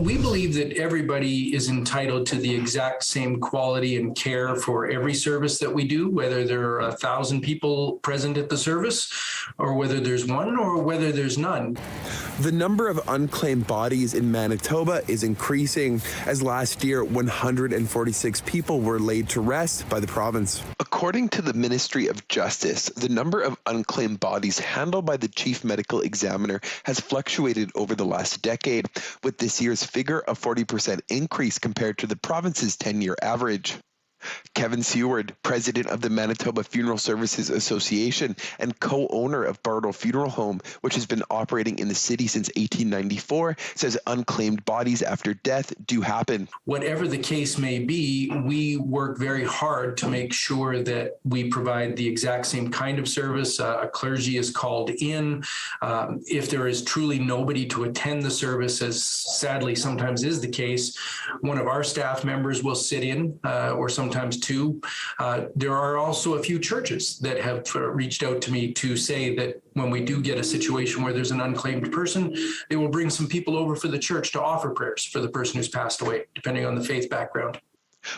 We believe that everybody is entitled to the exact same quality and care for every service that we do, whether there are 1,000 people present at the service, or whether there's one, or whether there's none. The number of unclaimed bodies in Manitoba is increasing, as last year 146 people were laid to rest by the province. According to the Ministry of Justice, the number of unclaimed bodies handled by the Chief Medical Examiner has fluctuated over the last decade, with this year's figure a 40% increase compared to the province's 10-year average. Kevin Seward, president of the Manitoba Funeral Services Association and co-owner of Bartle Funeral Home, which has been operating in the city since 1894, says unclaimed bodies after death do happen. Whatever the case may be, we work very hard to make sure that we provide the exact same kind of service. A clergy is called in. If there is truly nobody to attend the service, as sadly sometimes is the case, one of our staff members will sit in, or sometimes two. There are also a few churches that have reached out to me to say that when we do get a situation where there's an unclaimed person, they will bring some people over for the church to offer prayers for the person who's passed away, depending on the faith background.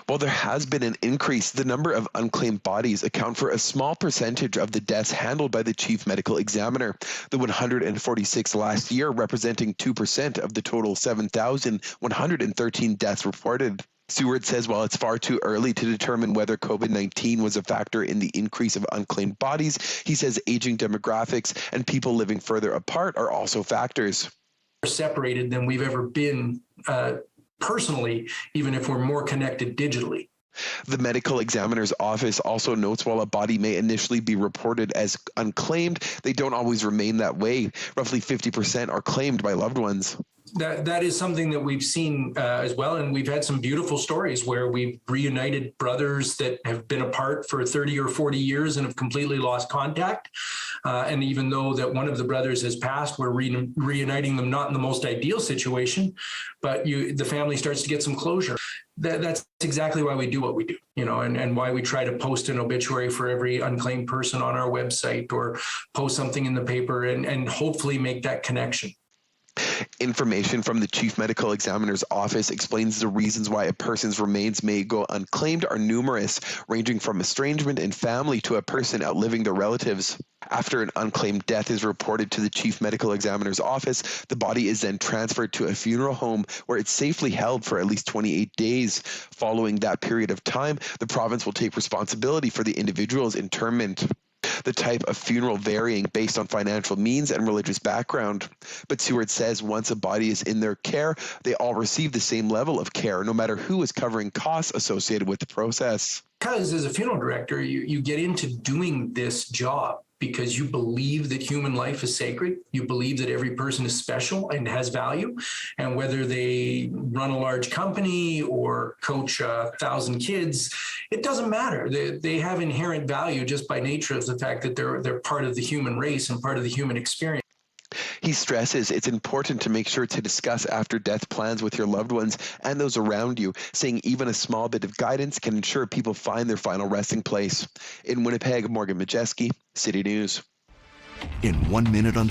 While there has been an increase, the number of unclaimed bodies account for a small percentage of the deaths handled by the Chief Medical Examiner, the 146 last year representing 2% of the total 7,113 deaths reported. Seward says while it's far too early to determine whether COVID-19 was a factor in the increase of unclaimed bodies, he says aging demographics and people living further apart are also factors. We're separated than we've ever been personally, even if we're more connected digitally. The medical examiner's office also notes while a body may initially be reported as unclaimed, they don't always remain that way. Roughly 50% are claimed by loved ones. That is something that we've seen as well. And we've had some beautiful stories where we've reunited brothers that have been apart for 30 or 40 years and have completely lost contact. And even though that one of the brothers has passed, we're reuniting them not in the most ideal situation, but the family starts to get some closure. That's exactly why we do what we do, and why we try to post an obituary for every unclaimed person on our website or post something in the paper and hopefully make that connection. Information from the Chief Medical Examiner's office explains the reasons why a person's remains may go unclaimed are numerous, ranging from estrangement in family to a person outliving their relatives. After an unclaimed death is reported to the Chief Medical Examiner's office, the body is then transferred to a funeral home where it's safely held for at least 28 days. Following that period of time, the province will take responsibility for the individual's interment. The type of funeral varying based on financial means and religious background. But Seward says once a body is in their care, they all receive the same level of care, no matter who is covering costs associated with the process. Because as a funeral director, you get into doing this job because you believe that human life is sacred. You believe that every person is special and has value. And whether they run a large company or coach 1,000 kids, it doesn't matter. They have inherent value just by nature of the fact that they're part of the human race and part of the human experience. He stresses it's important to make sure to discuss after-death plans with your loved ones and those around you, saying even a small bit of guidance can ensure people find their final resting place. In Winnipeg, Modjeski, City News. In 1 minute on